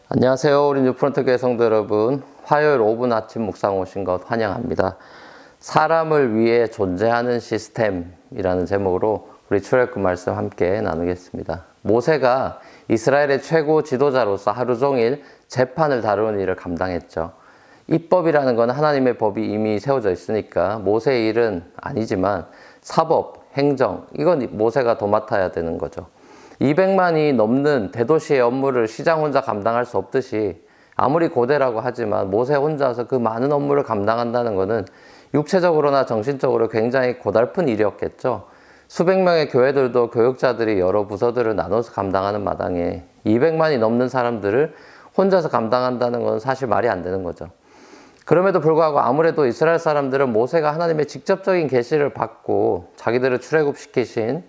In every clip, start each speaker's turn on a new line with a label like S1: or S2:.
S1: 안녕하세요. 우리 뉴프런트 교회 성도 여러분. 화요일 5분 아침 묵상 오신 것 환영합니다. 사람을 위해 존재하는 시스템이라는 제목으로 우리 출애굽 말씀 함께 나누겠습니다. 모세가 이스라엘의 최고 지도자로서 하루 종일 재판을 다루는 일을 감당했죠. 입법이라는 건 하나님의 법이 이미 세워져 있으니까 모세의 일은 아니지만 사법, 행정, 이건 모세가 도맡아야 되는 거죠. 200만이 넘는 대도시의 업무를 시장 혼자 감당할 수 없듯이 아무리 고대라고 하지만 모세 혼자서 그 많은 업무를 감당한다는 것은 육체적으로나 정신적으로 굉장히 고달픈 일이었겠죠. 수백 명의 교회들도 교육자들이 여러 부서들을 나눠서 감당하는 마당에 200만이 넘는 사람들을 혼자서 감당한다는 건 사실 말이 안 되는 거죠. 그럼에도 불구하고 아무래도 이스라엘 사람들은 모세가 하나님의 직접적인 계시를 받고 자기들을 출애굽시킨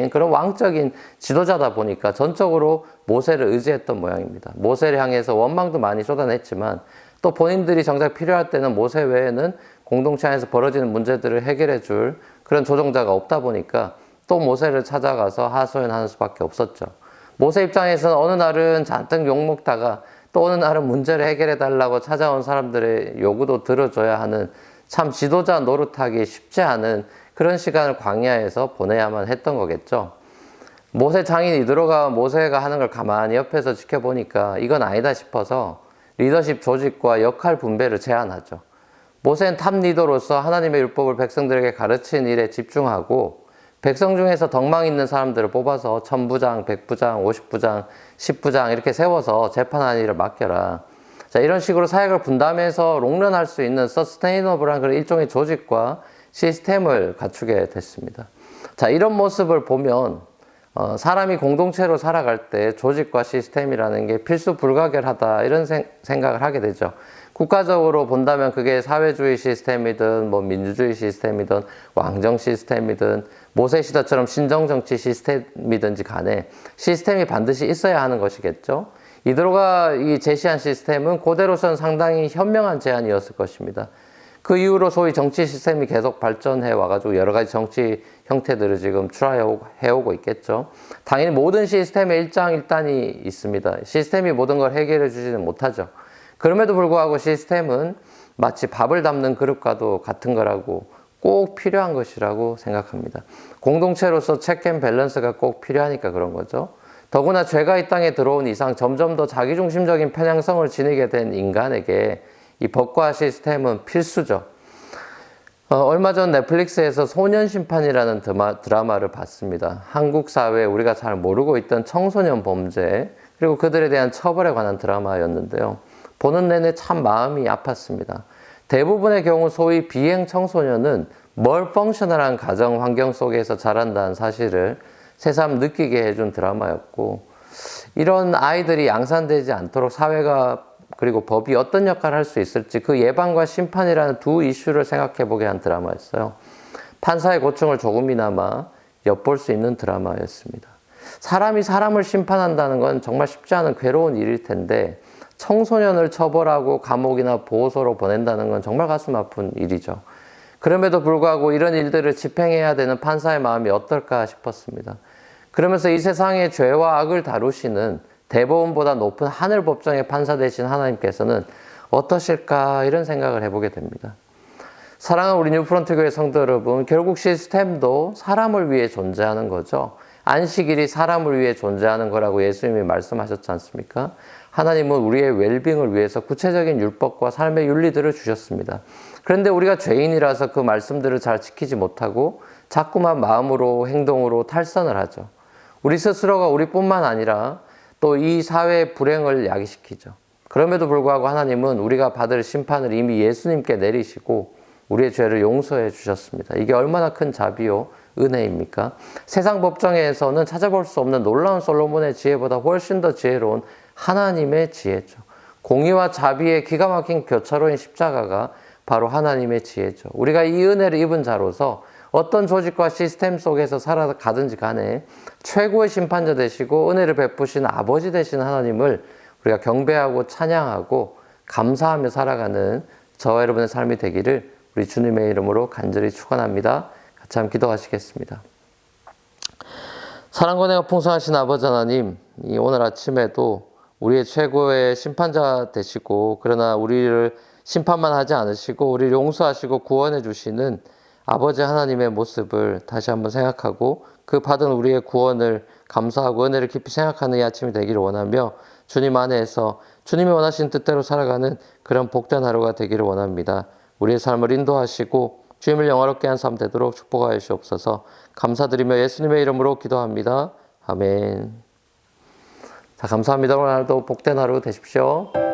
S1: 그런 왕적인 지도자다 보니까 전적으로 모세를 의지했던 모양입니다. 모세를 향해서 원망도 많이 쏟아냈지만 또 본인들이 정작 필요할 때는 모세 외에는 공동체 안에서 벌어지는 문제들을 해결해 줄 그런 조종자가 없다 보니까 또 모세를 찾아가서 하소연하는 수밖에 없었죠. 모세 입장에서는 어느 날은 잔뜩 욕먹다가 또 어느 날은 문제를 해결해 달라고 찾아온 사람들의 요구도 들어줘야 하는 참 지도자 노릇하기 쉽지 않은 그런 시간을 광야에서 보내야만 했던 거겠죠. 모세 장인이 들어가 모세가 하는 걸 가만히 옆에서 지켜보니까 이건 아니다 싶어서 리더십 조직과 역할 분배를 제안하죠. 모세는 탑 리더로서 하나님의 율법을 백성들에게 가르치는 일에 집중하고 백성 중에서 덕망 있는 사람들을 뽑아서 1000부장, 100부장, 50부장, 10부장 이렇게 세워서 재판하는 일을 맡겨라. 자, 이런 식으로 사역을 분담해서 롱런할 수 있는 서스테이너블한 그런 일종의 조직과 시스템을 갖추게 됐습니다. 자, 이런 모습을 보면 사람이 공동체로 살아갈 때 조직과 시스템이라는 게 필수 불가결하다 이런 생각을 하게 되죠. 국가적으로 본다면 그게 사회주의 시스템이든 민주주의 시스템이든 왕정 시스템이든 모세 시대처럼 신정정치 시스템이든지 간에 시스템이 반드시 있어야 하는 것이겠죠. 이들가 이 제시한 시스템은 그대로서는 상당히 현명한 제안이었을 것입니다. 그 이후로 소위 정치 시스템이 계속 발전해 와가지고 여러 가지 정치 형태들을 지금 출하해오고 있겠죠. 당연히 모든 시스템에 일장일단이 있습니다. 시스템이 모든 걸 해결해 주지는 못하죠. 그럼에도 불구하고 시스템은 마치 밥을 담는 그릇과도 같은 거라고 꼭 필요한 것이라고 생각합니다. 공동체로서 체크 앤 밸런스가 꼭 필요하니까 그런 거죠. 더구나 죄가 이 땅에 들어온 이상 점점 더 자기중심적인 편향성을 지니게 된 인간에게 이 법과 시스템은 필수죠. 얼마 전 넷플릭스에서 소년심판이라는 드라마를 봤습니다. 한국 사회에 우리가 잘 모르고 있던 청소년 범죄 그리고 그들에 대한 처벌에 관한 드라마였는데요. 보는 내내 참 마음이 아팠습니다. 대부분의 경우 소위 비행 청소년은 멀펑셔널한 가정 환경 속에서 자란다는 사실을 새삼 느끼게 해준 드라마였고 이런 아이들이 양산되지 않도록 사회가 그리고 법이 어떤 역할을 할 수 있을지 그 예방과 심판이라는 두 이슈를 생각해 보게 한 드라마였어요. 판사의 고충을 조금이나마 엿볼 수 있는 드라마였습니다. 사람이 사람을 심판한다는 건 정말 쉽지 않은 괴로운 일일 텐데 청소년을 처벌하고 감옥이나 보호소로 보낸다는 건 정말 가슴 아픈 일이죠. 그럼에도 불구하고 이런 일들을 집행해야 되는 판사의 마음이 어떨까 싶었습니다. 그러면서 이 세상의 죄와 악을 다루시는 대법원보다 높은 하늘 법정의 판사 되신 하나님께서는 어떠실까 이런 생각을 해보게 됩니다. 사랑하는 우리 뉴프런트 교회 성도 여러분, 결국 시스템도 사람을 위해 존재하는 거죠. 안식일이 사람을 위해 존재하는 거라고 예수님이 말씀하셨지 않습니까? 하나님은 우리의 웰빙을 위해서 구체적인 율법과 삶의 윤리들을 주셨습니다. 그런데 우리가 죄인이라서 그 말씀들을 잘 지키지 못하고 자꾸만 마음으로 행동으로 탈선을 하죠. 우리 스스로가 우리뿐만 아니라 또 이 사회의 불행을 야기시키죠. 그럼에도 불구하고 하나님은 우리가 받을 심판을 이미 예수님께 내리시고 우리의 죄를 용서해 주셨습니다. 이게 얼마나 큰 자비요 은혜입니까? 세상 법정에서는 찾아볼 수 없는 놀라운 솔로몬의 지혜보다 훨씬 더 지혜로운 하나님의 지혜죠. 공의와 자비의 기가 막힌 교차로인 십자가가 바로 하나님의 지혜죠. 우리가 이 은혜를 입은 자로서 어떤 조직과 시스템 속에서 살아가든지 간에 최고의 심판자 되시고 은혜를 베푸신 아버지 되신 하나님을 우리가 경배하고 찬양하고 감사하며 살아가는 저와 여러분의 삶이 되기를 우리 주님의 이름으로 간절히 축원합니다. 같이 한번 기도하시겠습니다. 사랑과 은혜가 풍성하신 아버지 하나님, 오늘 아침에도 우리의 최고의 심판자 되시고 그러나 우리를 심판만 하지 않으시고 우리를 용서하시고 구원해 주시는 아버지 하나님의 모습을 다시 한번 생각하고 그 받은 우리의 구원을 감사하고 은혜를 깊이 생각하는 이 아침이 되기를 원하며 주님 안에서 주님이 원하신 뜻대로 살아가는 그런 복된 하루가 되기를 원합니다. 우리의 삶을 인도하시고 주님을 영화롭게 한 삶 되도록 축복하여 주옵소서. 감사드리며 예수님의 이름으로 기도합니다. 아멘. 자, 감사합니다. 오늘도 복된 하루 되십시오.